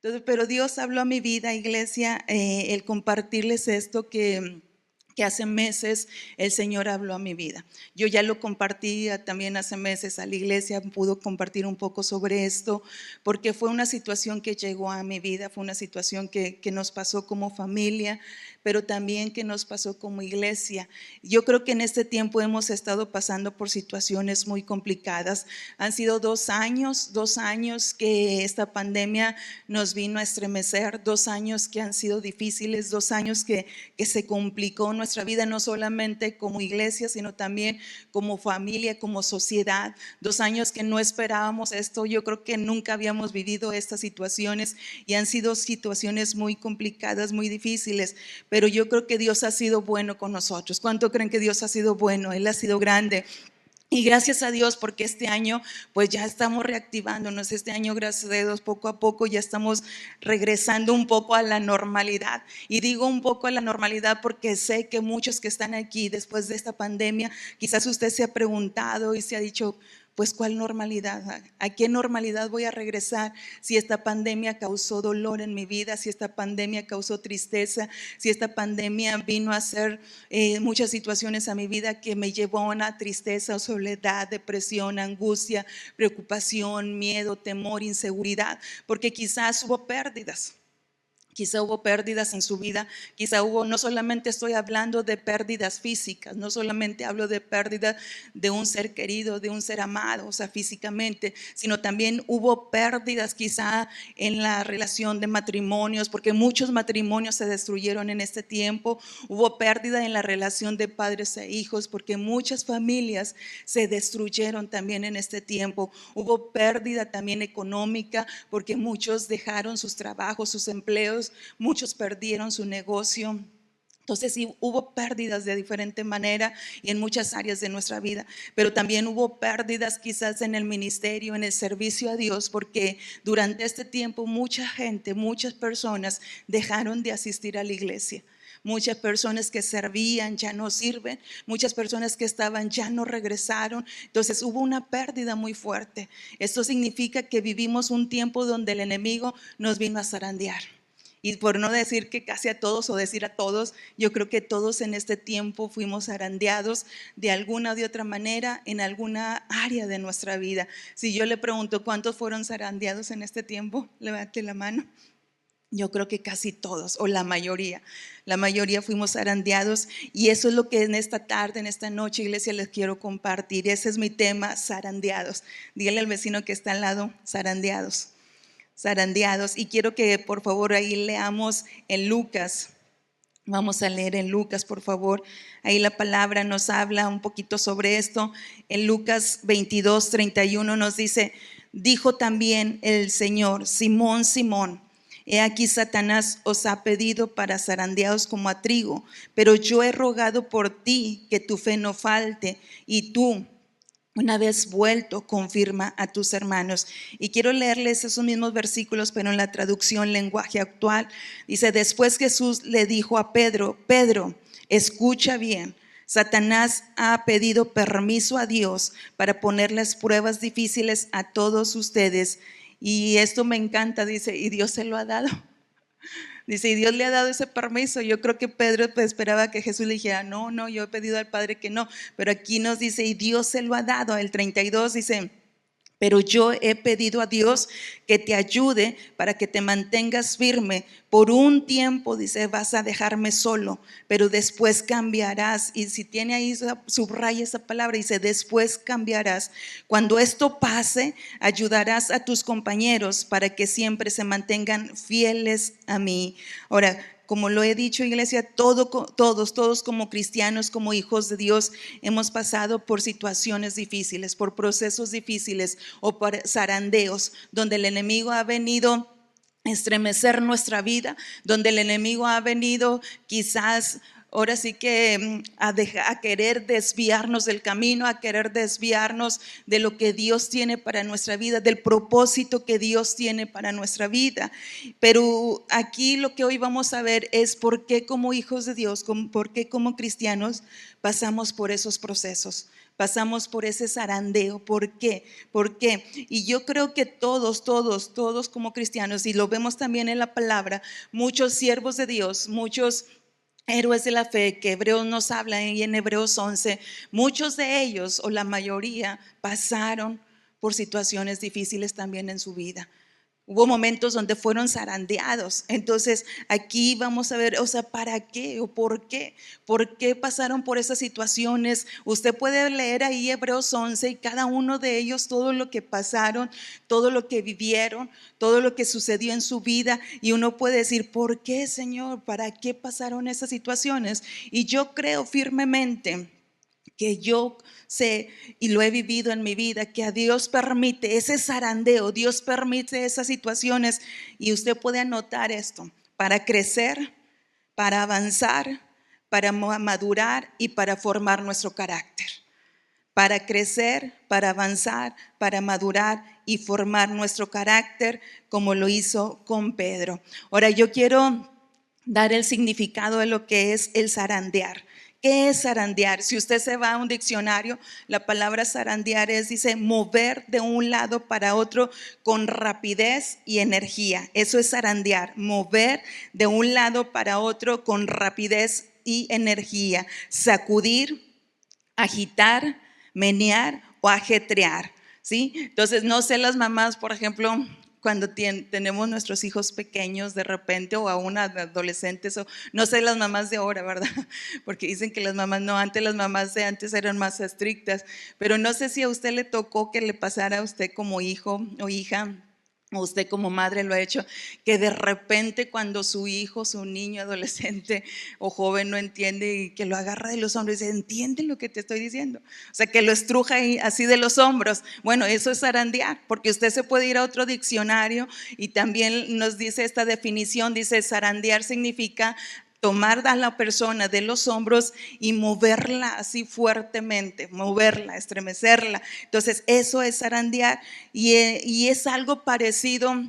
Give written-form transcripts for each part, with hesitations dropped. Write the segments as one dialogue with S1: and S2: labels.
S1: Entonces, pero Dios habló a mi vida, iglesia, el compartirles esto que hace meses el Señor habló a mi vida. Yo ya lo compartía también hace meses a la iglesia, pudo compartir un poco sobre esto, porque fue una situación que llegó a mi vida, fue una situación que nos pasó como familia, pero también que nos pasó como iglesia. Yo creo que en este tiempo hemos estado pasando por situaciones muy complicadas. Han sido 2 años que esta pandemia nos vino a estremecer, 2 años que han sido difíciles, 2 años que se complicó nuestra vida, no solamente como iglesia, sino también como familia, como sociedad. 2 años que no esperábamos esto. Yo creo que nunca habíamos vivido estas situaciones y han sido situaciones muy complicadas, muy difíciles, pero yo creo que Dios ha sido bueno con nosotros. ¿Cuánto creen que Dios ha sido bueno? Él ha sido grande. Y gracias a Dios porque este año pues ya estamos reactivándonos, este año gracias a Dios poco a poco ya estamos regresando un poco a la normalidad. Y digo un poco a la normalidad porque sé que muchos que están aquí después de esta pandemia, quizás usted se ha preguntado y se ha dicho, pues ¿cuál normalidad? ¿A qué normalidad voy a regresar si esta pandemia causó dolor en mi vida, si esta pandemia causó tristeza, si esta pandemia vino a hacer muchas situaciones a mi vida que me llevó a una tristeza, soledad, depresión, angustia, preocupación, miedo, temor, inseguridad? Porque quizás hubo pérdidas. Quizá hubo pérdidas en su vida, quizá hubo, no solamente estoy hablando de pérdidas físicas, no solamente hablo de pérdida de un ser querido, de un ser amado, o sea, físicamente, sino también hubo pérdidas quizá en la relación de matrimonios, porque muchos matrimonios se destruyeron en este tiempo. Hubo pérdida en la relación de padres e hijos, porque muchas familias se destruyeron también en este tiempo. Hubo pérdida también económica, porque muchos dejaron sus trabajos, sus empleos, muchos perdieron su negocio. Entonces sí, hubo pérdidas de diferente manera y en muchas áreas de nuestra vida, pero también hubo pérdidas quizás en el ministerio, en el servicio a Dios, porque durante este tiempo mucha gente, muchas personas dejaron de asistir a la iglesia. Muchas personas que servían ya no sirven, muchas personas que estaban ya no regresaron. Entonces hubo una pérdida muy fuerte. Esto significa que vivimos un tiempo donde el enemigo nos vino a zarandear. Y por no decir que casi a todos o decir a todos, yo creo que todos en este tiempo fuimos zarandeados de alguna o de otra manera en alguna área de nuestra vida. Si yo le pregunto cuántos fueron zarandeados en este tiempo, levante la mano. Yo creo que casi todos o la mayoría fuimos zarandeados, y eso es lo que en esta tarde, en esta noche, iglesia, les quiero compartir. Ese es mi tema, zarandeados. Dígale al vecino que está al lado, zarandeados. Zarandeados. Y quiero que por favor ahí leamos en Lucas. Vamos a leer en Lucas, por favor. Ahí la palabra nos habla un poquito sobre esto. En Lucas 22:31 nos dice: dijo también el Señor, Simón, Simón, he aquí Satanás os ha pedido para zarandearos como a trigo, pero yo he rogado por ti que tu fe no falte, y tú, una vez vuelto, confirma a tus hermanos. Y quiero leerles esos mismos versículos, pero en la traducción lenguaje actual. Dice: después Jesús le dijo a Pedro: Pedro, escucha bien. Satanás ha pedido permiso a Dios para ponerles pruebas difíciles a todos ustedes. Y esto me encanta, dice, y Dios se lo ha dado. Dice, y Dios le ha dado ese permiso. Yo creo que Pedro pues esperaba que Jesús le dijera, no, no, yo he pedido al Padre que no. Pero aquí nos dice, y Dios se lo ha dado. El 32 dice: pero yo he pedido a Dios que te ayude para que te mantengas firme. Por un tiempo, dice, vas a dejarme solo, pero después cambiarás. Y si tiene ahí, subraya esa palabra, dice, después cambiarás. Cuando esto pase, ayudarás a tus compañeros para que siempre se mantengan fieles a mí. Ahora, como lo he dicho, iglesia, todos como cristianos, como hijos de Dios, hemos pasado por situaciones difíciles, por procesos difíciles o por zarandeos, donde el enemigo ha venido a estremecer nuestra vida, donde el enemigo ha venido quizás ahora sí que a querer desviarnos del camino, a querer desviarnos de lo que Dios tiene para nuestra vida, del propósito que Dios tiene para nuestra vida. Pero aquí lo que hoy vamos a ver es por qué como hijos de Dios, por qué como cristianos pasamos por esos procesos. pasamos por ese zarandeo. ¿Por qué? ¿Por qué? Y yo creo que todos como cristianos, y lo vemos también en la palabra, muchos siervos de Dios, muchos héroes de la fe que Hebreos nos habla y en Hebreos 11, muchos de ellos o la mayoría pasaron por situaciones difíciles también en su vida. Hubo momentos donde fueron zarandeados. Entonces aquí vamos a ver, o sea, ¿para qué o por qué? ¿Por qué pasaron por esas situaciones? Usted puede leer ahí Hebreos 11 y cada uno de ellos todo lo que pasaron, todo lo que vivieron, todo lo que sucedió en su vida, y uno puede decir, ¿por qué, Señor? ¿Para qué pasaron esas situaciones? Y yo creo firmemente que yo sé y lo he vivido en mi vida, que a Dios permite ese zarandeo, Dios permite esas situaciones, y usted puede anotar esto para crecer, para avanzar, para madurar y para formar nuestro carácter. Para crecer, para avanzar, para madurar y formar nuestro carácter, como lo hizo con Pedro. Ahora yo quiero dar el significado de lo que es el zarandear. ¿Qué es zarandear? Si usted se va a un diccionario, la palabra zarandear dice mover de un lado para otro con rapidez y energía. Eso es zarandear, mover de un lado para otro con rapidez y energía. Sacudir, agitar, menear o ajetrear, ¿sí? Entonces, no sé las mamás, por ejemplo, cuando tenemos nuestros hijos pequeños de repente, o aún adolescentes, o no sé las mamás de ahora, ¿verdad? Porque dicen que las mamás no, antes las mamás de antes eran más estrictas, pero no sé si a usted le tocó que le pasara a usted como hijo o hija, o usted como madre lo ha hecho, que de repente cuando su hijo, su niño, adolescente o joven no entiende, y que lo agarra de los hombros y dice, ¿entiende lo que te estoy diciendo? O sea, que lo estruja así de los hombros. Bueno, eso es zarandear, porque usted se puede ir a otro diccionario y también nos dice esta definición, dice zarandear significa tomar a la persona de los hombros y moverla así fuertemente, moverla, estremecerla. Entonces eso es zarandear, y es algo parecido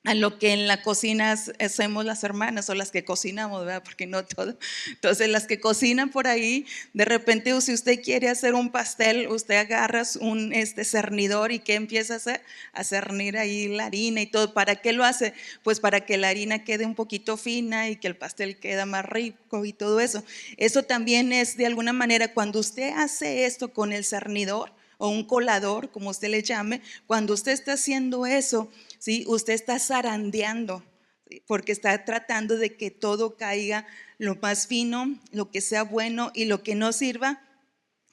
S1: a lo que en la cocina hacemos las hermanas, o las que cocinamos, ¿verdad? Porque no todo. Entonces las que cocinan por ahí, de repente si usted quiere hacer un pastel, usted agarra un cernidor, y ¿qué empieza a hacer? A cernir ahí la harina y todo. ¿Para qué lo hace? Pues para que la harina quede un poquito fina y que el pastel quede más rico y todo eso. Eso también es de alguna manera, cuando usted hace esto con el cernidor o un colador, como usted le llame, cuando usted está haciendo eso, ¿sí? Usted está zarandeando, ¿sí? Porque está tratando de que todo caiga lo más fino, lo que sea bueno, y lo que no sirva,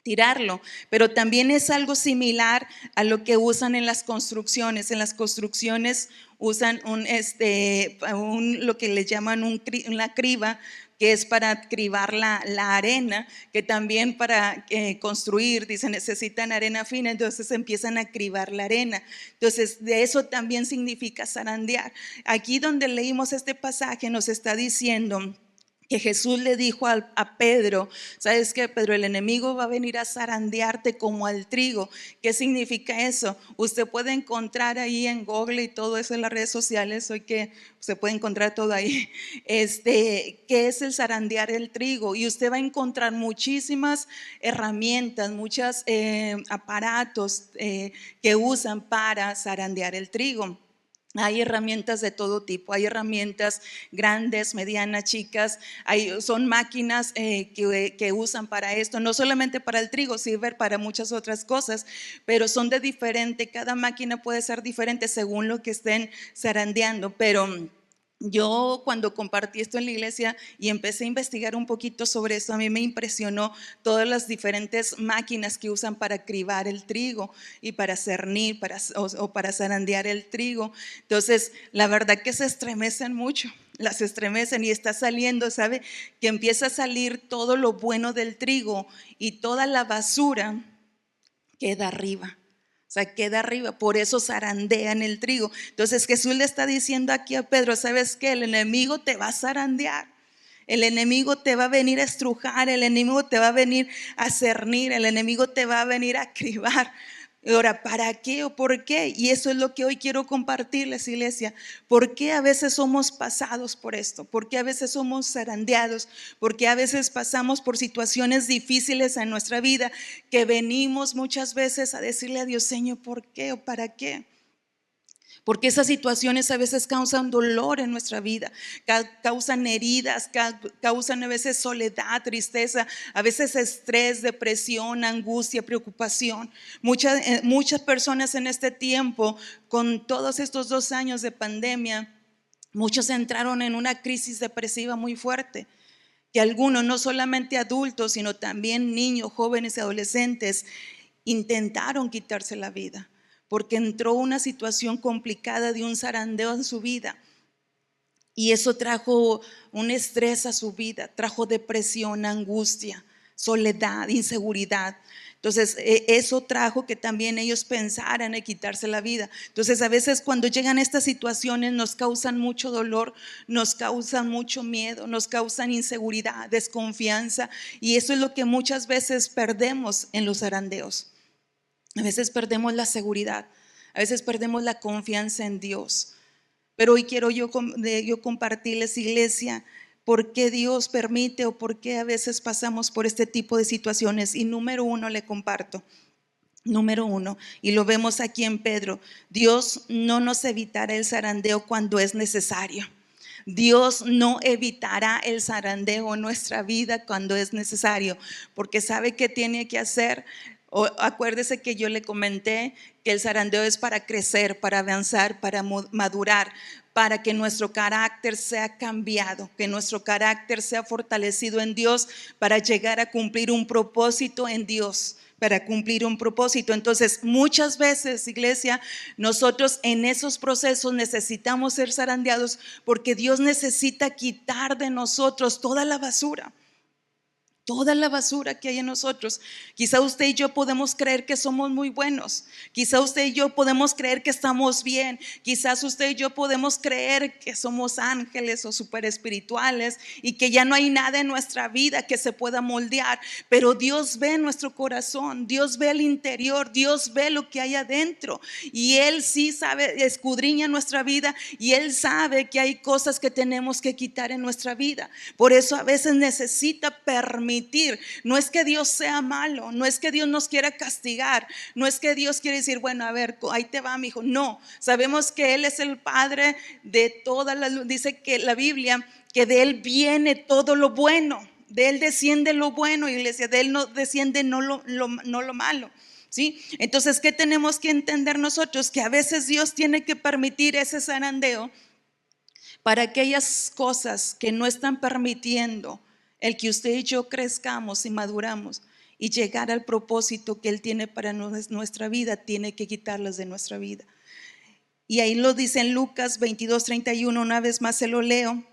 S1: tirarlo. Pero también es algo similar a lo que usan en las construcciones. En las construcciones usan lo que le llaman una criba, que es para cribar la arena, que también para construir, dicen, necesitan arena fina, entonces empiezan a cribar la arena. Entonces, de eso también significa zarandear. Aquí donde leímos este pasaje nos está diciendo que Jesús le dijo a Pedro, ¿sabes qué, Pedro? El enemigo va a venir a zarandearte como al trigo. ¿Qué significa eso? Usted puede encontrar ahí en Google y todo eso en las redes sociales, hoy que se puede encontrar todo ahí, ¿qué es el zarandear el trigo? Y usted va a encontrar muchísimas herramientas, muchos aparatos que usan para zarandear el trigo. Hay herramientas de todo tipo, hay herramientas grandes, medianas, chicas, son máquinas que usan para esto, no solamente para el trigo, sirve para muchas otras cosas, pero son de diferente, cada máquina puede ser diferente según lo que estén zarandeando. Pero yo cuando compartí esto en la iglesia y empecé a investigar un poquito sobre esto, a mí me impresionó todas las diferentes máquinas que usan para cribar el trigo y para cernir o para zarandear el trigo. Entonces, la verdad que se estremecen mucho, las estremecen, y está saliendo, ¿sabe? Que empieza a salir todo lo bueno del trigo, y toda la basura queda arriba. O sea, queda arriba, por eso zarandean el trigo. Entonces Jesús le está diciendo aquí a Pedro, ¿sabes qué? El enemigo te va a zarandear. El enemigo te va a venir a estrujar, el enemigo te va a venir a cernir, el enemigo te va a venir a cribar. Y ahora, ¿para qué o por qué? Y eso es lo que hoy quiero compartirles, iglesia. ¿Por qué a veces somos pasados por esto? ¿Por qué a veces somos zarandeados? ¿Por qué a veces pasamos por situaciones difíciles en nuestra vida que venimos muchas veces a decirle a Dios, Señor, ¿por qué o para qué? Porque esas situaciones a veces causan dolor en nuestra vida, causan heridas, causan a veces soledad, tristeza, a veces estrés, depresión, angustia, preocupación. Muchas personas en este tiempo, con todos estos 2 años de pandemia, muchos entraron en una crisis depresiva muy fuerte. Que algunos, no solamente adultos, sino también niños, jóvenes y adolescentes, intentaron quitarse la vida porque entró una situación complicada de un zarandeo en su vida. Y eso trajo un estrés a su vida, trajo depresión, angustia, soledad, inseguridad. Entonces, eso trajo que también ellos pensaran en quitarse la vida. Entonces, a veces cuando llegan estas situaciones nos causan mucho dolor, nos causan mucho miedo, nos causan inseguridad, desconfianza. Y eso es lo que muchas veces perdemos en los zarandeos. A veces perdemos la seguridad, a veces perdemos la confianza en Dios. Pero hoy quiero yo compartirles, iglesia, por qué Dios permite o por qué a veces pasamos por este tipo de situaciones. Y número uno le comparto. Número uno, y lo vemos aquí en Pedro, Dios no nos evitará el zarandeo cuando es necesario. Dios no evitará el zarandeo en nuestra vida cuando es necesario, porque sabe qué tiene que hacer. Acuérdese que yo le comenté que el zarandeo es para crecer, para avanzar, para madurar, para que nuestro carácter sea cambiado, que nuestro carácter sea fortalecido en Dios para llegar a cumplir un propósito en Dios. Para cumplir un propósito. Entonces, muchas veces, iglesia, nosotros en esos procesos necesitamos ser zarandeados porque Dios necesita quitar de nosotros toda la basura que hay en nosotros. Quizá usted y yo podemos creer que somos muy buenos. Quizá usted y yo podemos creer que estamos bien. Quizás usted y yo podemos creer que somos ángeles o super espirituales y que ya no hay nada en nuestra vida que se pueda moldear. Pero Dios ve nuestro corazón, Dios ve el interior, Dios ve lo que hay adentro. Y Él sí sabe, escudriña nuestra vida y Él sabe que hay cosas que tenemos que quitar en nuestra vida. Por eso a veces necesita permitir. No es que Dios sea malo, no es que Dios nos quiera castigar, no es que Dios quiere decir, bueno, a ver, ahí te va, mi hijo. No, sabemos que Él es el Padre de todas las luces. Dice que la Biblia, que de Él viene todo lo bueno, de Él desciende lo bueno, iglesia, de Él no desciende no lo malo. ¿Sí? Entonces, ¿qué tenemos que entender nosotros? Que a veces Dios tiene que permitir ese zarandeo para aquellas cosas que no están permitiendo el que usted y yo crezcamos y maduramos y llegar al propósito que Él tiene para nuestra vida, tiene que quitarlas de nuestra vida. Y ahí lo dice en Lucas 22:31, una vez más se lo leo.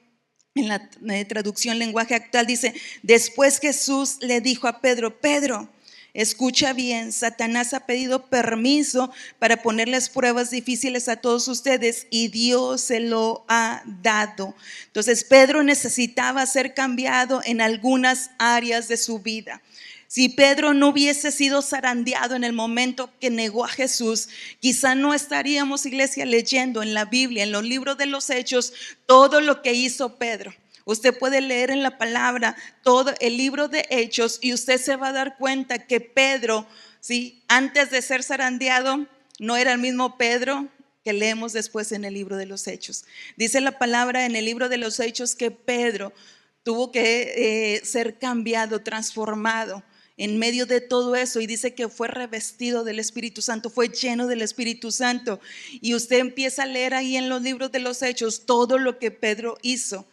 S1: En la traducción lenguaje actual dice: después Jesús le dijo a Pedro: Pedro, escucha bien, Satanás ha pedido permiso para ponerles pruebas difíciles a todos ustedes y Dios se lo ha dado. Entonces Pedro necesitaba ser cambiado en algunas áreas de su vida. Si Pedro no hubiese sido zarandeado en el momento que negó a Jesús, quizá no estaríamos, iglesia, leyendo en la Biblia, en los libros de los Hechos, todo lo que hizo Pedro. Usted puede leer en la palabra todo el libro de Hechos y usted se va a dar cuenta que Pedro, ¿sí?, antes de ser zarandeado, no era el mismo Pedro que leemos después en el libro de los Hechos. Dice la palabra en el libro de los Hechos que Pedro tuvo que ser cambiado, transformado en medio de todo eso, y dice que fue revestido del Espíritu Santo, fue lleno del Espíritu Santo. Y usted empieza a leer ahí en los libros de los Hechos todo lo que Pedro hizo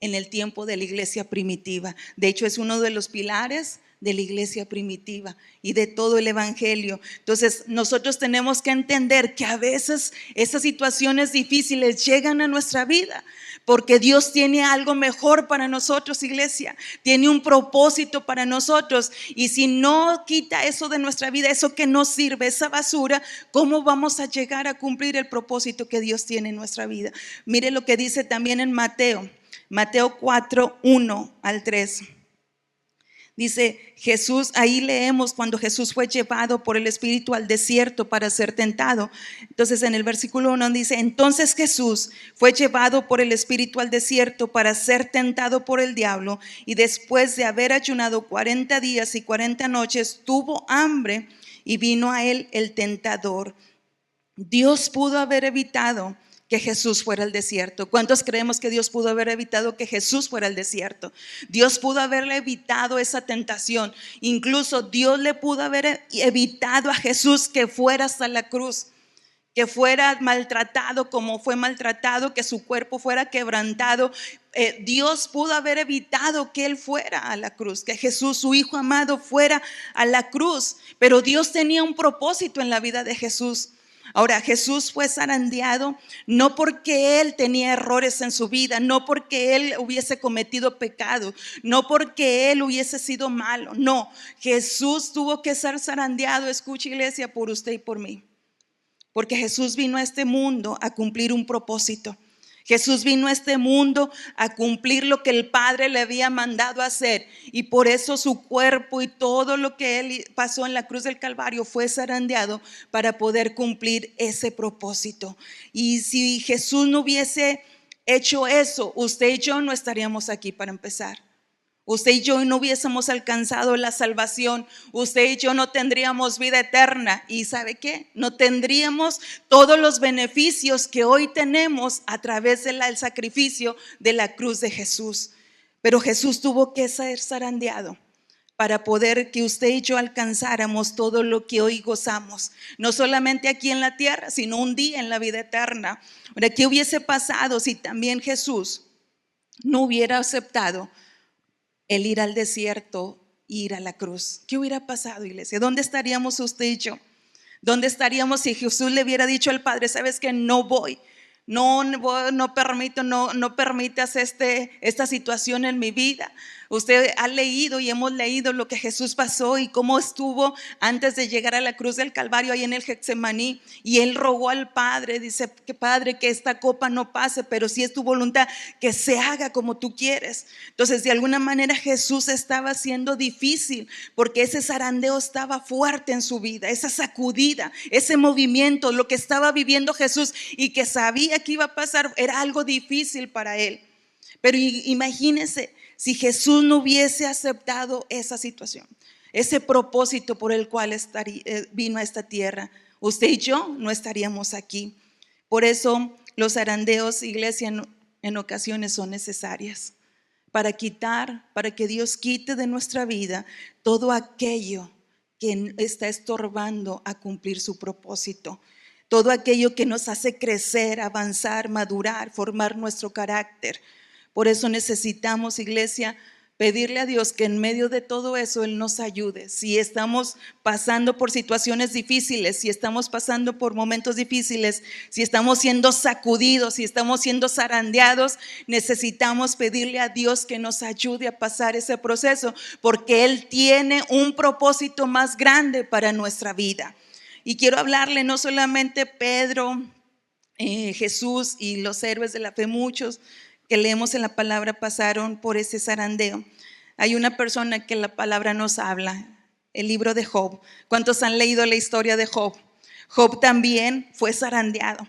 S1: en el tiempo de la iglesia primitiva. De hecho, es uno de los pilares de la iglesia primitiva y de todo el evangelio. Entonces, nosotros tenemos que entender que a veces esas situaciones difíciles llegan a nuestra vida porque Dios tiene algo mejor para nosotros, iglesia. Tiene un propósito para nosotros, y si no quita eso de nuestra vida, eso que no sirve, esa basura, ¿cómo vamos a llegar a cumplir el propósito que Dios tiene en nuestra vida? Mire lo que dice también en Mateo 4:1 al 3. Dice Jesús, ahí leemos cuando Jesús fue llevado por el Espíritu al desierto para ser tentado. Entonces en el versículo 1 dice, entonces Jesús fue llevado por el Espíritu al desierto para ser tentado por el diablo, y después de haber ayunado 40 días y 40 noches, tuvo hambre y vino a él el tentador. Dios pudo haber evitado que Jesús fuera al desierto. ¿Cuántos creemos que Dios pudo haber evitado que Jesús fuera al desierto? Dios pudo haberle evitado esa tentación. Incluso Dios le pudo haber evitado a Jesús que fuera hasta la cruz, que fuera maltratado como fue maltratado, que su cuerpo fuera quebrantado. Dios pudo haber evitado que Él fuera a la cruz, que Jesús, su Hijo amado, fuera a la cruz. Pero Dios tenía un propósito en la vida de Jesús. Ahora, Jesús fue zarandeado no porque Él tenía errores en su vida, no porque Él hubiese cometido pecado, no porque Él hubiese sido malo. No, Jesús tuvo que ser zarandeado, escucha iglesia, por usted y por mí. Porque Jesús vino a este mundo a cumplir un propósito. Jesús vino a este mundo a cumplir lo que el Padre le había mandado a hacer, y por eso su cuerpo y todo lo que Él pasó en la cruz del Calvario fue zarandeado para poder cumplir ese propósito. Y si Jesús no hubiese hecho eso, usted y yo no estaríamos aquí para empezar. Usted y yo no hubiésemos alcanzado la salvación. Usted y yo no tendríamos vida eterna. ¿Y sabe qué? No tendríamos todos los beneficios que hoy tenemos a través del sacrificio de la cruz de Jesús. Pero Jesús tuvo que ser zarandeado para poder que usted y yo alcanzáramos todo lo que hoy gozamos. No solamente aquí en la tierra, sino un día en la vida eterna. Ahora, ¿qué hubiese pasado si también Jesús no hubiera aceptado el ir al desierto, ir a la cruz? ¿Qué hubiera pasado, iglesia? ¿Dónde estaríamos usted y yo? ¿Dónde estaríamos si Jesús le hubiera dicho al Padre, sabes que no voy? No permitas esta situación en mi vida. Usted ha leído y hemos leído lo que Jesús pasó y cómo estuvo antes de llegar a la cruz del Calvario, ahí en el Getsemaní, y Él rogó al Padre, dice que Padre, que esta copa no pase, pero si es tu voluntad, que se haga como tú quieres. Entonces, de alguna manera Jesús estaba siendo difícil, porque ese zarandeo estaba fuerte en su vida, esa sacudida, ese movimiento, lo que estaba viviendo Jesús y que sabía que iba a pasar, era algo difícil para Él. Pero imagínense si Jesús no hubiese aceptado esa situación, ese propósito por el cual vino a esta tierra, usted y yo no estaríamos aquí. Por eso los zarandeos, iglesia, en ocasiones son necesarias para que Dios quite de nuestra vida todo aquello que está estorbando a cumplir su propósito. Todo aquello que nos hace crecer, avanzar, madurar, formar nuestro carácter. Por eso necesitamos, iglesia, pedirle a Dios que en medio de todo eso Él nos ayude. Si estamos pasando por situaciones difíciles, si estamos pasando por momentos difíciles, si estamos siendo sacudidos, si estamos siendo zarandeados, necesitamos pedirle a Dios que nos ayude a pasar ese proceso, porque Él tiene un propósito más grande para nuestra vida. Y quiero hablarle no solamente Pedro, Jesús y los héroes de la fe, muchos que leemos en la palabra pasaron por ese zarandeo. Hay una persona que la palabra nos habla, el libro de Job. ¿Cuántos han leído la historia de Job? Job también fue zarandeado.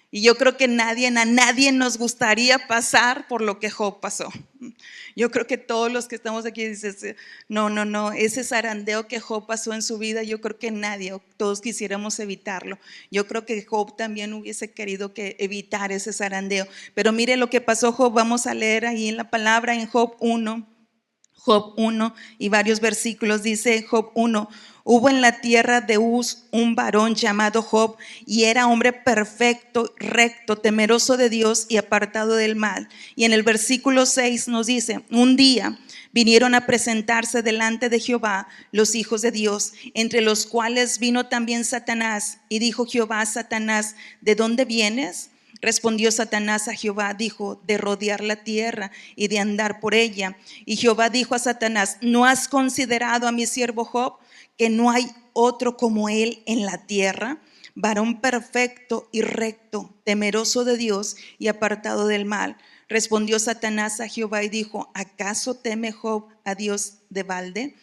S1: Y yo creo que a nadie nos gustaría pasar por lo que Job pasó. Yo creo que todos los que estamos aquí dicen, no, ese zarandeo que Job pasó en su vida, yo creo que todos quisiéramos evitarlo. Yo creo que Job también hubiese querido evitar ese zarandeo. Pero mire lo que pasó Job, vamos a leer ahí en la palabra en Job 1 y varios versículos. Dice Job 1, hubo en la tierra de Uz un varón llamado Job, y era hombre perfecto, recto, temeroso de Dios y apartado del mal. Y en el versículo 6 nos dice, un día vinieron a presentarse delante de Jehová los hijos de Dios, entre los cuales vino también Satanás. Y dijo Jehová a Satanás, ¿de dónde vienes? Respondió Satanás a Jehová, dijo, de rodear la tierra y de andar por ella. Y Jehová dijo a Satanás, ¿no has considerado a mi siervo Job, que no hay otro como él en la tierra? Varón perfecto y recto, temeroso de Dios y apartado del mal. Respondió Satanás a Jehová y dijo: ¿acaso teme Job a Dios de balde?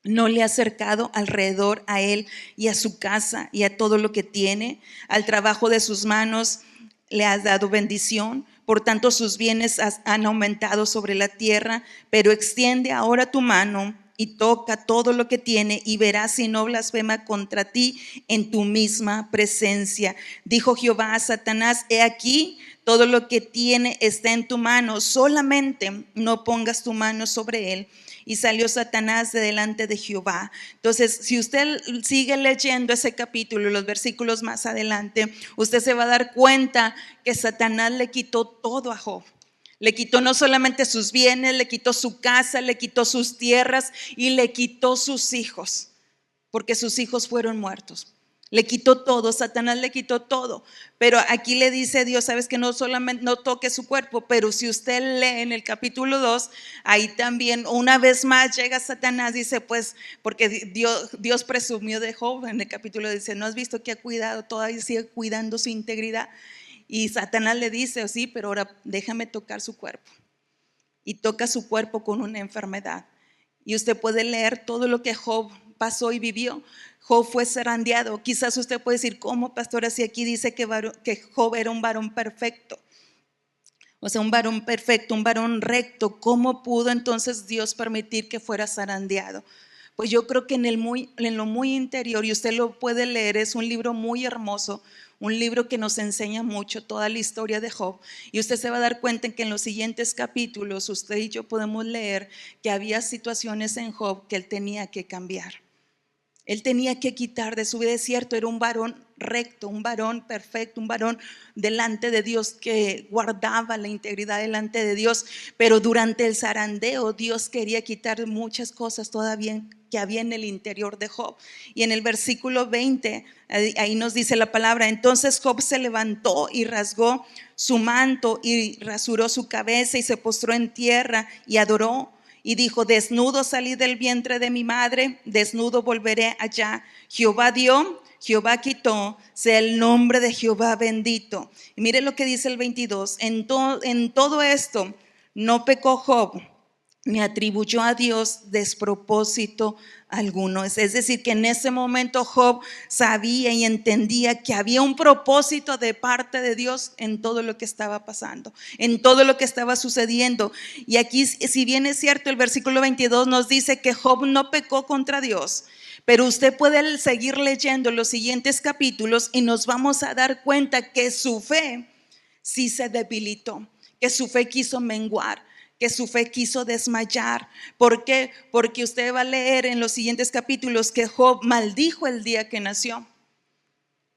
S1: ¿No le ha acercado alrededor a él y a su casa y a todo lo que tiene? Al trabajo de sus manos le has dado bendición. Por tanto, sus bienes han aumentado sobre la tierra. Pero extiende ahora tu mano y toca todo lo que tiene, y verás si no blasfema contra ti en tu misma presencia. Dijo Jehová a Satanás: he aquí, todo lo que tiene está en tu mano, solamente no pongas tu mano sobre él. Y salió Satanás de delante de Jehová. Entonces, si usted sigue leyendo ese capítulo, los versículos más adelante, usted se va a dar cuenta que Satanás le quitó todo a Job. Le quitó no solamente sus bienes, le quitó su casa, le quitó sus tierras y le quitó sus hijos, porque sus hijos fueron muertos. Le quitó todo, Satanás le quitó todo. Pero aquí le dice Dios: sabes que no solamente no toque su cuerpo, pero si usted lee en el capítulo 2, ahí también una vez más llega Satanás, dice, pues, porque Dios presumió de Job en el capítulo, dice: ¿no has visto que ha cuidado, todavía sigue cuidando su integridad? Y Satanás le dice: sí, pero ahora déjame tocar su cuerpo. Y toca su cuerpo con una enfermedad. Y usted puede leer todo lo que Job pasó y vivió. Job fue zarandeado. Quizás usted puede decir: ¿cómo, pastora, si aquí dice que Job era un varón perfecto? O sea, un varón perfecto, un varón recto. ¿Cómo pudo entonces Dios permitir que fuera zarandeado? Pues yo creo que en lo muy interior, y usted lo puede leer, es un libro muy hermoso, un libro que nos enseña mucho toda la historia de Job. Y usted se va a dar cuenta que en los siguientes capítulos usted y yo podemos leer que había situaciones en Job que él tenía que cambiar. Él tenía que quitar de su vida. Es cierto, era un varón recto, un varón perfecto, un varón delante de Dios, que guardaba la integridad delante de Dios. Pero durante el zarandeo, Dios quería quitar muchas cosas todavía que había en el interior de Job. Y en el versículo 20, ahí nos dice la palabra: entonces Job se levantó y rasgó su manto y rasuró su cabeza y se postró en tierra y adoró. Y dijo: desnudo salí del vientre de mi madre, desnudo volveré allá. Jehová dio, Jehová quitó, sea el nombre de Jehová bendito. Y mire lo que dice el 22. En todo esto no pecó Job, ni atribuyó a Dios despropósito alguno. Es decir, que en ese momento Job sabía y entendía que había un propósito de parte de Dios en todo lo que estaba pasando, en todo lo que estaba sucediendo. Y aquí, si bien es cierto, el versículo 22 nos dice que Job no pecó contra Dios, pero usted puede seguir leyendo los siguientes capítulos y nos vamos a dar cuenta que su fe sí se debilitó, que su fe quiso menguar, que su fe quiso desmayar. ¿Por qué? Porque usted va a leer en los siguientes capítulos que Job maldijo el día que nació.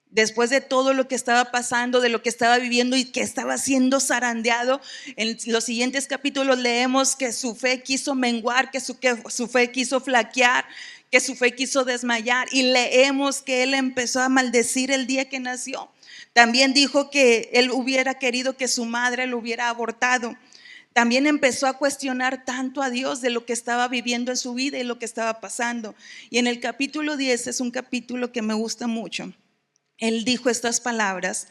S1: Después de todo lo que estaba pasando, de lo que estaba viviendo y que estaba siendo zarandeado, en los siguientes capítulos leemos que su fe quiso menguar, que su fe quiso flaquear, que su fe quiso desmayar. Y leemos que él empezó a maldecir el día que nació. También dijo que él hubiera querido que su madre lo hubiera abortado. También empezó a cuestionar tanto a Dios de lo que estaba viviendo en su vida y lo que estaba pasando. Y en el capítulo 10 es un capítulo que me gusta mucho. Él dijo estas palabras.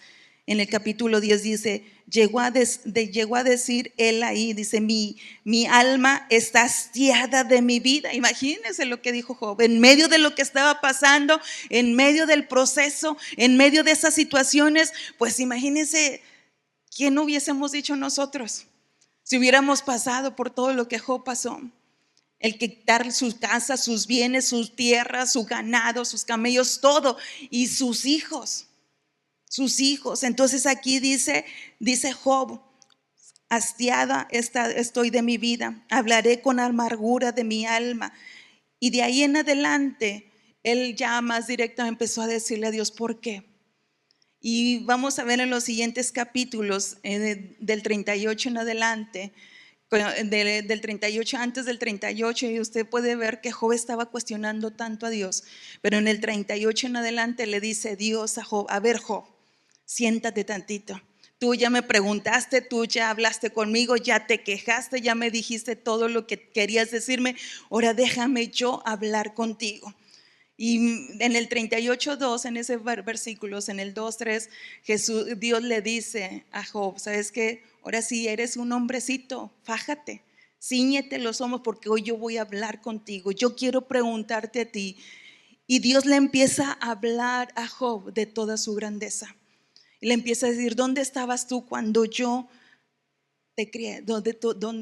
S1: En el capítulo 10 dice: llegó a decir él ahí, dice: mi alma está hastiada de mi vida. Imagínense lo que dijo Job, en medio de lo que estaba pasando, en medio del proceso, en medio de esas situaciones. Pues imagínense, ¿quién hubiésemos dicho nosotros si hubiéramos pasado por todo lo que Job pasó? El quitar su casa, sus bienes, sus tierras, su ganado, sus camellos, todo, y sus hijos. Entonces aquí dice Job: hastiada estoy de mi vida, hablaré con amargura de mi alma. Y de ahí en adelante, él ya más directo empezó a decirle a Dios por qué. Y vamos a ver en los siguientes capítulos, del 38 en adelante, del 38, antes del 38, y usted puede ver que Job estaba cuestionando tanto a Dios. Pero en el 38 en adelante le dice Dios a Job: a ver, Job, siéntate tantito. Tú ya me preguntaste, tú ya hablaste conmigo, ya te quejaste, ya me dijiste todo lo que querías decirme. Ahora déjame yo hablar contigo. Y en el 38:2, en ese versículos, en el 2:3, Dios le dice a Job, ¿sabes qué? Ahora sí eres un hombrecito, fájate, cíñete los hombros porque hoy yo voy a hablar contigo. Yo quiero preguntarte a ti. Y Dios le empieza a hablar a Job de toda su grandeza. Y le empieza a decir, ¿dónde estabas tú cuando yo te crié?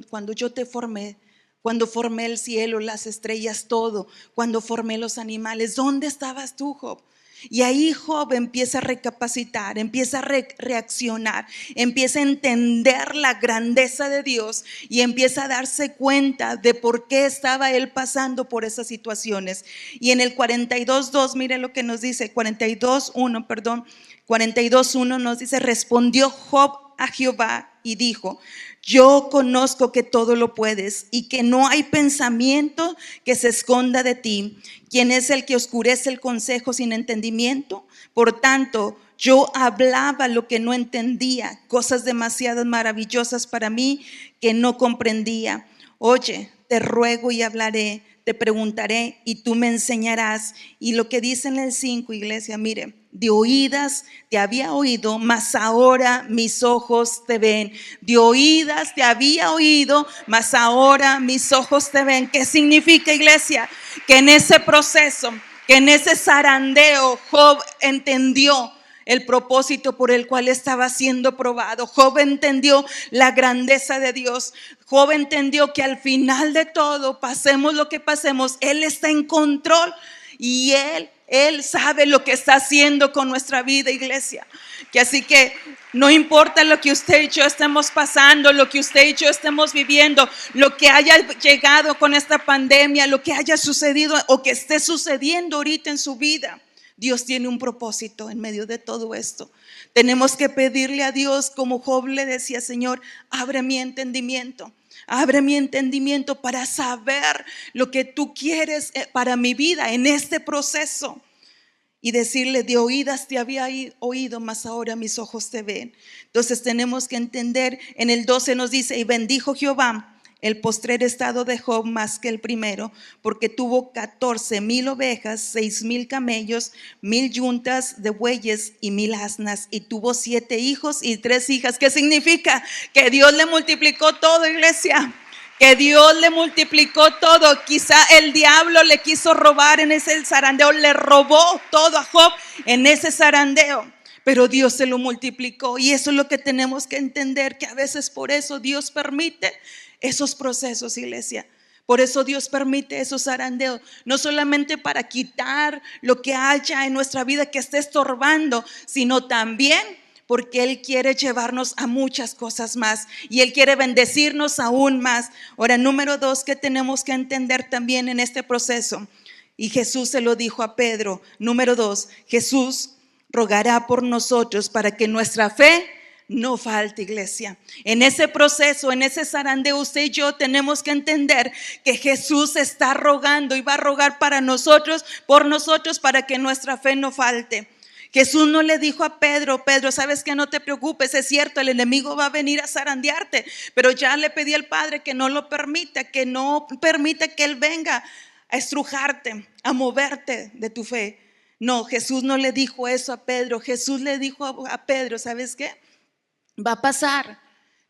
S1: Cuando yo te formé, cuando formé el cielo, las estrellas, todo, cuando formé los animales, ¿dónde estabas tú, Job? Y ahí Job empieza a recapacitar, empieza a reaccionar, empieza a entender la grandeza de Dios y empieza a darse cuenta de por qué estaba él pasando por esas situaciones. Y en el 42:2, mire lo que nos dice, 42:1 nos dice, respondió Job a Jehová y dijo, yo conozco que todo lo puedes y que no hay pensamiento que se esconda de ti. ¿Quién es el que oscurece el consejo sin entendimiento? Por tanto, yo hablaba lo que no entendía, cosas demasiado maravillosas para mí que no comprendía. Oye, te ruego y hablaré, te preguntaré y tú me enseñarás. Y lo que dice en el 5, iglesia, mire, de oídas te había oído, mas ahora mis ojos te ven. De oídas te había oído, mas ahora mis ojos te ven. ¿Qué significa, iglesia? Que en ese proceso, que en ese zarandeo, Job entendió el propósito por el cual estaba siendo probado. Job entendió la grandeza de Dios. Job entendió que al final de todo, pasemos lo que pasemos, Él está en control y Él sabe lo que está haciendo con nuestra vida, iglesia. Que así que no importa lo que usted y yo estemos pasando, lo que usted y yo estemos viviendo, lo que haya llegado con esta pandemia, lo que haya sucedido o que esté sucediendo ahorita en su vida, Dios tiene un propósito en medio de todo esto. Tenemos que pedirle a Dios, como Job le decía, Señor, abre mi entendimiento. Abre mi entendimiento para saber lo que tú quieres para mi vida en este proceso. Y decirle, de oídas te había oído, mas ahora mis ojos te ven. Entonces tenemos que entender, en el 12 nos dice, y bendijo Jehová el postrer estado de Job más que el primero, porque tuvo 14,000 ovejas, 6,000 camellos, 1,000 yuntas de bueyes y 1,000 asnas, y tuvo 7 hijos y 3 hijas. ¿Qué significa? Que Dios le multiplicó todo, iglesia. Que Dios le multiplicó todo. Quizá el diablo le quiso robar en ese zarandeo, le robó todo a Job en ese zarandeo, pero Dios se lo multiplicó. Y eso es lo que tenemos que entender, que a veces por eso Dios permite esos procesos, iglesia. Por eso Dios permite esos zarandeos, no solamente para quitar lo que haya en nuestra vida que esté estorbando, sino también porque Él quiere llevarnos a muchas cosas más y Él quiere bendecirnos aún más. Ahora, número 2, que tenemos que entender también en este proceso, y Jesús se lo dijo a Pedro, número 2, Jesús rogará por nosotros para que nuestra fe no falte, iglesia. En ese proceso, en ese zarandeo, usted y yo tenemos que entender que Jesús está rogando y va a rogar para nosotros, por nosotros, para que nuestra fe no falte. Jesús no le dijo a Pedro, sabes que no te preocupes, es cierto, el enemigo va a venir a zarandearte, pero ya le pedí al Padre que no lo permita, que no permita que Él venga a estrujarte, a moverte de tu fe. No, Jesús no le dijo eso a Pedro. Jesús le dijo a Pedro, ¿sabes qué? Va a pasar,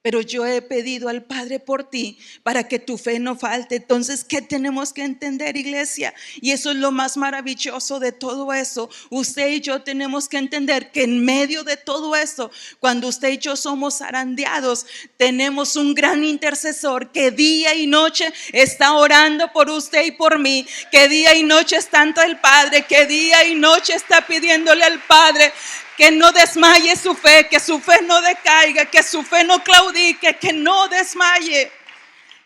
S1: pero yo he pedido al Padre por ti para que tu fe no falte. Entonces, ¿qué tenemos que entender, iglesia? Y eso es lo más maravilloso de todo eso. Usted y yo tenemos que entender que en medio de todo eso, cuando usted y yo somos zarandeados, tenemos un gran intercesor que día y noche está orando por usted y por mí, que día y noche está ante el Padre, que día y noche está pidiéndole al Padre que no desmaye su fe, que su fe no decaiga, que su fe no claudique, que no desmaye.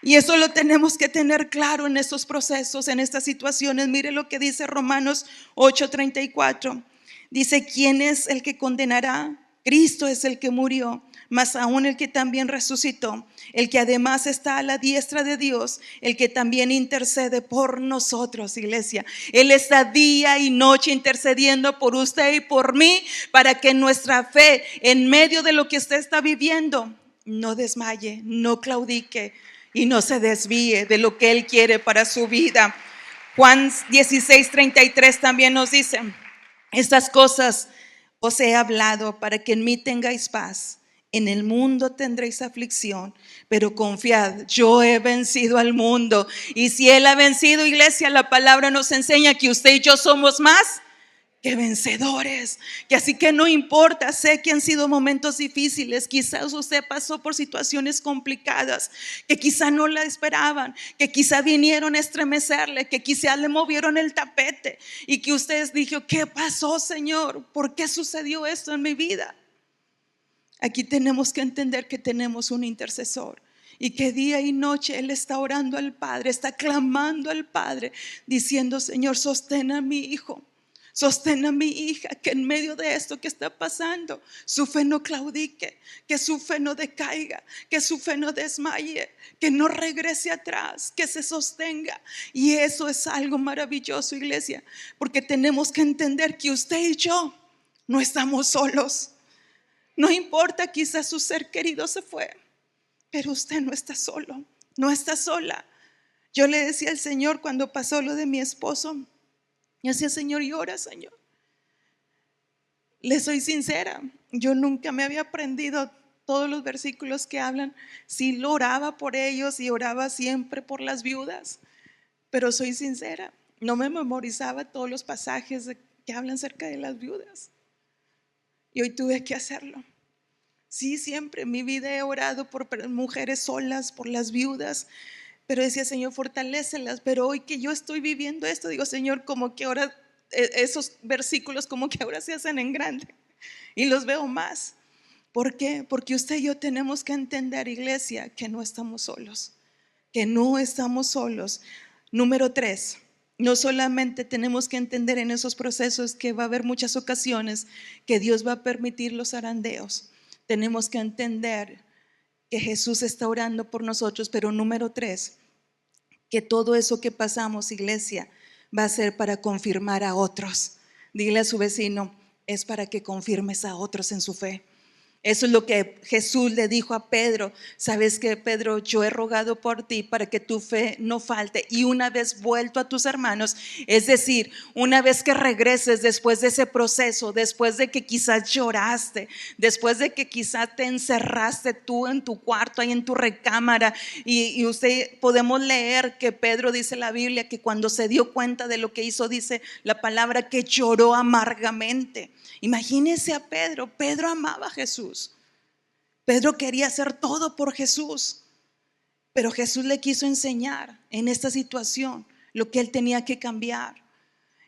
S1: Y eso lo tenemos que tener claro en estos procesos, en estas situaciones. Mire lo que dice Romanos 8:34. Dice, ¿quién es el que condenará? Cristo es el que murió, mas aún el que también resucitó, el que además está a la diestra de Dios, el que también intercede por nosotros, iglesia. Él está día y noche intercediendo por usted y por mí, para que nuestra fe, en medio de lo que usted está viviendo, no desmaye, no claudique y no se desvíe de lo que Él quiere para su vida. Juan 16:33 también nos dice: estas cosas os he hablado para que en mí tengáis paz. En el mundo tendréis aflicción, pero confiad, yo he vencido al mundo. Y si Él ha vencido, iglesia, la palabra nos enseña que usted y yo somos más que vencedores, que así que no importa. Sé que han sido momentos difíciles, quizás usted pasó por situaciones complicadas, que quizá no la esperaban, que quizá vinieron a estremecerle, que quizá le movieron el tapete y que usted dijo: ¿qué pasó, Señor? ¿Por qué sucedió esto en mi vida? Aquí tenemos que entender que tenemos un intercesor y que día y noche Él está orando al Padre, está clamando al Padre, diciendo: Señor, sostén a mi hijo, sostén a mi hija, que en medio de esto que está pasando, su fe no claudique, que su fe no decaiga, que su fe no desmaye, que no regrese atrás, que se sostenga. Y eso es algo maravilloso, iglesia, porque tenemos que entender que usted y yo no estamos solos. No importa, quizás su ser querido se fue, pero usted no está solo, no está sola. Yo le decía al Señor cuando pasó lo de mi esposo, yo decía: Señor, llora, Señor. Le soy sincera, yo nunca me había aprendido todos los versículos que hablan. Sí, lo oraba por ellos y oraba siempre por las viudas, pero soy sincera, no me memorizaba todos los pasajes que hablan acerca de las viudas. Y hoy tuve que hacerlo. Sí, siempre en mi vida he orado por mujeres solas, por las viudas, pero decía: Señor, fortalécelas. Pero hoy que yo estoy viviendo esto, digo: Señor, como que ahora esos versículos como que ahora se hacen en grande y los veo más. ¿Por qué? Porque usted y yo tenemos que entender, iglesia, que no estamos solos, que no estamos solos. Número 3, no solamente tenemos que entender en esos procesos que va a haber muchas ocasiones que Dios va a permitir los zarandeos. Tenemos que entender que Jesús está orando por nosotros, pero número 3, que todo eso que pasamos, iglesia, va a ser para confirmar a otros. Dile a su vecino: es para que confirmes a otros en su fe. Eso es lo que Jesús le dijo a Pedro: sabes que, Pedro, yo he rogado por ti para que tu fe no falte, y una vez vuelto a tus hermanos, es decir, una vez que regreses después de ese proceso, después de que quizás lloraste, después de que quizás te encerraste tú en tu cuarto, ahí en tu recámara, y usted podemos leer que Pedro, dice la Biblia, que cuando se dio cuenta de lo que hizo, dice la palabra que lloró amargamente. Imagínese a Pedro. Pedro amaba a Jesús. Pedro quería hacer todo por Jesús, pero Jesús le quiso enseñar en esta situación lo que él tenía que cambiar.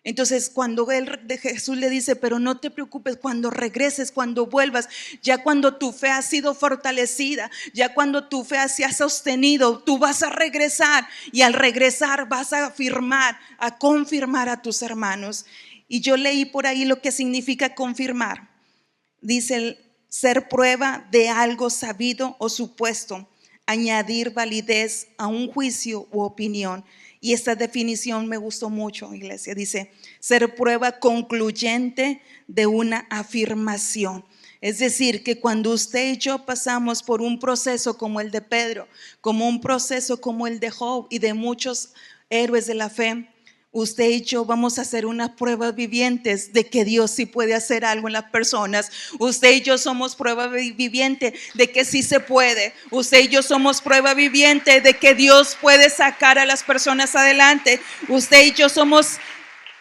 S1: Entonces, cuando Jesús le dice: pero no te preocupes, cuando regreses, cuando vuelvas, ya cuando tu fe ha sido fortalecida, ya cuando tu fe se ha sostenido, tú vas a regresar, y al regresar vas a afirmar, a confirmar a tus hermanos. Y yo leí por ahí lo que significa confirmar. Dice: ser prueba de algo sabido o supuesto, añadir validez a un juicio u opinión. Y esta definición me gustó mucho, iglesia. Dice: ser prueba concluyente de una afirmación. Es decir, que cuando usted y yo pasamos por un proceso como el de Pedro, como un proceso como el de Job y de muchos héroes de la fe, usted y yo vamos a hacer unas pruebas vivientes de que Dios sí puede hacer algo en las personas. Usted y yo somos prueba viviente de que sí se puede. Usted y yo somos prueba viviente de que Dios puede sacar a las personas adelante. Usted y yo somos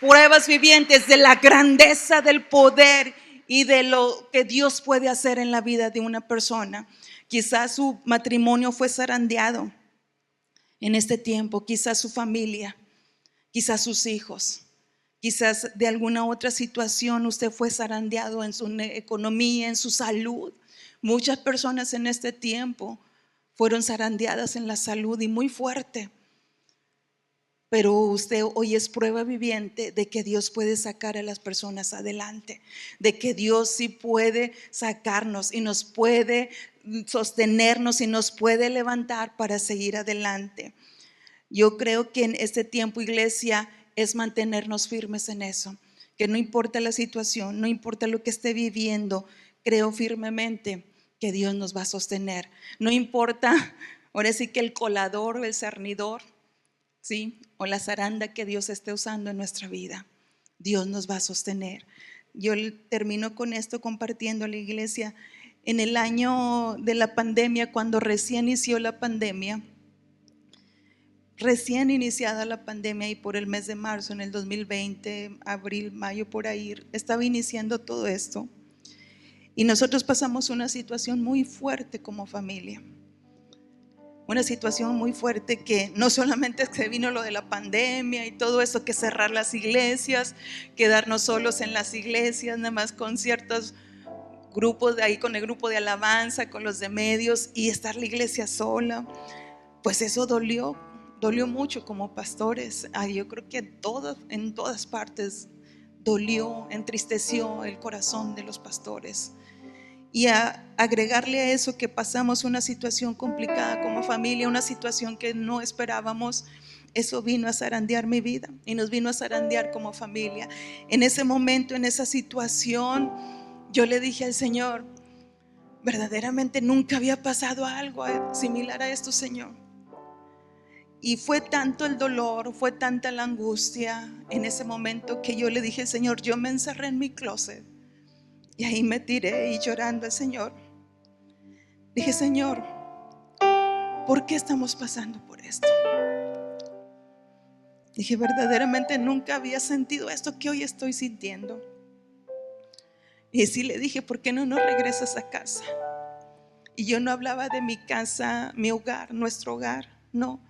S1: pruebas vivientes de la grandeza del poder y de lo que Dios puede hacer en la vida de una persona. Quizás su matrimonio fue zarandeado en este tiempo, quizás su familia, quizás sus hijos, quizás de alguna otra situación usted fue zarandeado en su economía, en su salud. Muchas personas en este tiempo fueron zarandeadas en la salud, y muy fuerte. Pero usted hoy es prueba viviente de que Dios puede sacar a las personas adelante, de que Dios sí puede sacarnos y nos puede sostenernos y nos puede levantar para seguir adelante. Yo creo que en este tiempo, iglesia, es mantenernos firmes en eso, que no importa la situación, no importa lo que esté viviendo, creo firmemente que Dios nos va a sostener. No importa, ahora sí, que el colador o el cernidor ¿sí? O la zaranda que Dios esté usando en nuestra vida, Dios nos va a sostener. Yo termino con esto compartiendo a la iglesia. En el año de la pandemia, cuando recién inició la pandemia, recién iniciada la pandemia, y por el mes de marzo en el 2020, abril, mayo, por ahí, estaba iniciando todo esto. Y nosotros pasamos una situación muy fuerte como familia. Una situación muy fuerte que no solamente es que vino lo de la pandemia y todo eso, que cerrar las iglesias, quedarnos solos en las iglesias, nada más con ciertos grupos de ahí, con el grupo de alabanza, con los de medios, y estar la iglesia sola. Pues eso dolió mucho como pastores. Yo creo que en todas partes dolió, entristeció el corazón de los pastores. Y a agregarle a eso que pasamos una situación complicada como familia, una situación que no esperábamos, eso vino a zarandear mi vida y nos vino a zarandear como familia. En ese momento, en esa situación, yo le dije al Señor, verdaderamente nunca había pasado algo similar a esto, Señor. Y fue tanto el dolor, fue tanta la angustia en ese momento, que yo le dije al Señor, yo me encerré en mi closet y ahí me tiré, y llorando al Señor dije, Señor, ¿por qué estamos pasando por esto? Dije, verdaderamente nunca había sentido esto que hoy estoy sintiendo. Y sí le dije, ¿por qué no nos regresas a casa? Y yo no hablaba de mi casa, mi hogar, nuestro hogar, no.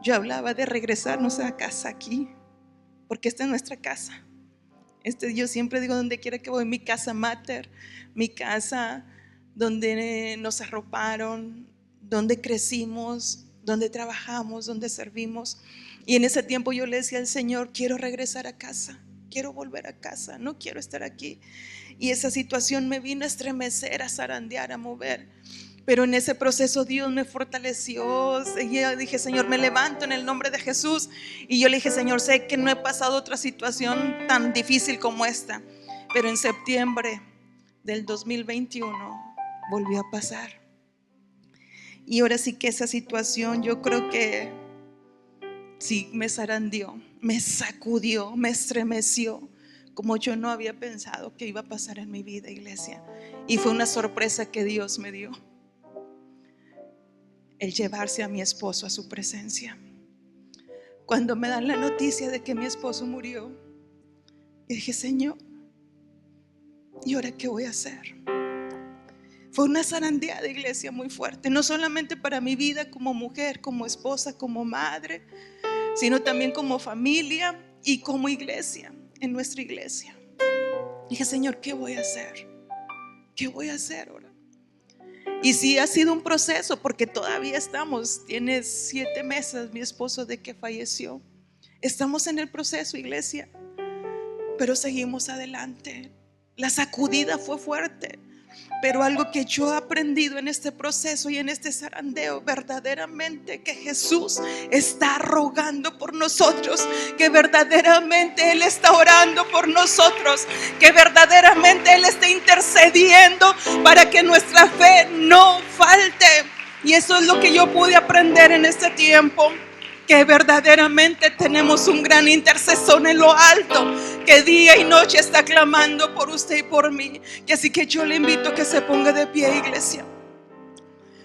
S1: Yo hablaba de regresarnos a casa aquí, porque esta es nuestra casa. Yo siempre digo, donde quiera que voy, mi casa mater, mi casa donde nos arroparon, donde crecimos, donde trabajamos, donde servimos. Y en ese tiempo yo le decía al Señor, quiero regresar a casa, quiero volver a casa, no quiero estar aquí. Y esa situación me vino a estremecer, a zarandear, a mover. Pero en ese proceso Dios me fortaleció. Yo dije, Señor, me levanto en el nombre de Jesús. Y yo le dije, Señor, sé que no he pasado otra situación tan difícil como esta, pero en septiembre del 2021 volvió a pasar. Y ahora sí que esa situación, yo creo que sí me zarandeó, me sacudió, me estremeció, como yo no había pensado que iba a pasar en mi vida, iglesia. Y fue una sorpresa que Dios me dio, el llevarse a mi esposo a su presencia. Cuando me dan la noticia de que mi esposo murió, yo dije, Señor, ¿y ahora qué voy a hacer? Fue una zarandeada, iglesia, muy fuerte, no solamente para mi vida como mujer, como esposa, como madre, sino también como familia y como iglesia, en nuestra iglesia. Dije, Señor, ¿qué voy a hacer? ¿Qué voy a hacer ahora? Y sí ha sido un proceso, porque todavía tiene 7 meses mi esposo de que falleció. Estamos en el proceso, iglesia, pero seguimos adelante. La sacudida fue fuerte, pero algo que yo he aprendido en este proceso y en este zarandeo, verdaderamente que Jesús está rogando por nosotros, que verdaderamente Él está orando por nosotros, que verdaderamente Él está intercediendo para que nuestra fe no falte. Y eso es lo que yo pude aprender en este tiempo, que verdaderamente tenemos un gran intercesor en lo alto, que día y noche está clamando por usted y por mí. Y así que yo le invito a que se ponga de pie, iglesia.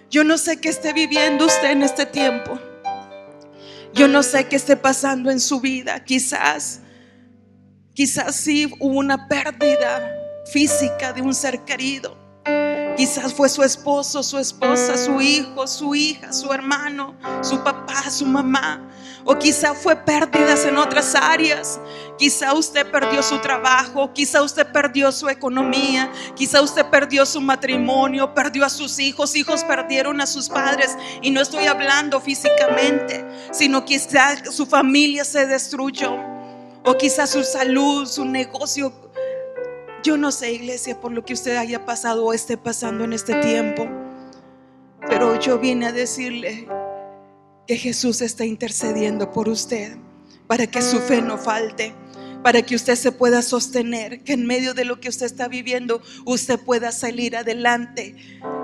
S1: Yo no sé qué esté viviendo usted en este tiempo. Yo no sé qué esté pasando en su vida. Quizás sí hubo una pérdida física de un ser querido. Quizás fue su esposo, su esposa, su hijo, su hija, su hermano, su papá, su mamá. O quizá fue pérdidas en otras áreas. Quizá usted perdió su trabajo, quizá usted perdió su economía, quizá usted perdió su matrimonio, perdió a sus hijos perdieron a sus padres. Y no estoy hablando físicamente, sino quizá su familia se destruyó, o quizá su salud, su negocio. Yo no sé, iglesia, por lo que usted haya pasado o esté pasando en este tiempo, pero yo vine a decirle que Jesús está intercediendo por usted, para que su fe no falte, para que usted se pueda sostener, que en medio de lo que usted está viviendo, usted pueda salir adelante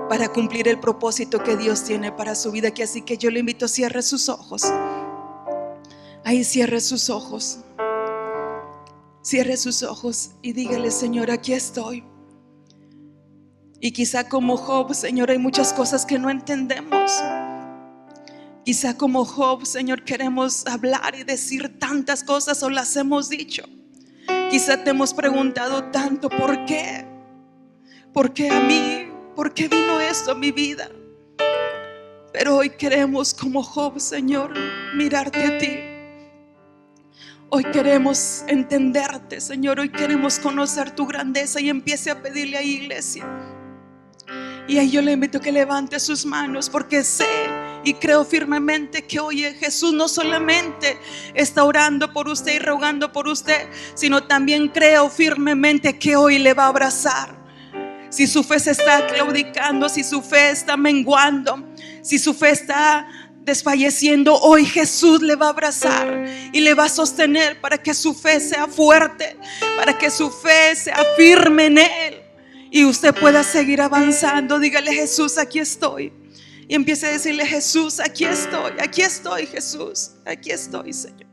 S1: para cumplir el propósito que Dios tiene para su vida. Así que yo le invito, cierre sus ojos. Ahí cierre sus ojos. Cierre sus ojos y dígale: Señor, aquí estoy. Y quizá como Job, Señor, hay muchas cosas que no entendemos. Quizá como Job, Señor, queremos hablar y decir tantas cosas o las hemos dicho. Quizá te hemos preguntado tanto: ¿por qué? ¿Por qué a mí? ¿Por qué vino esto a mi vida? Pero hoy queremos como Job, Señor, mirarte a ti. Hoy queremos entenderte, Señor. Hoy queremos conocer tu grandeza. Y empiece a pedirle a iglesia. Y ahí yo le invito a que levante sus manos, porque sé y creo firmemente que hoy Jesús no solamente está orando por usted y rogando por usted, sino también creo firmemente que hoy le va a abrazar. Si su fe se está claudicando, si su fe está menguando, si su fe está desfalleciendo, hoy Jesús le va a abrazar y le va a sostener para que su fe sea fuerte, para que su fe sea firme en Él y usted pueda seguir avanzando. Dígale: Jesús, aquí estoy. Y empiece a decirle: Jesús, aquí estoy, Jesús, aquí estoy, Señor.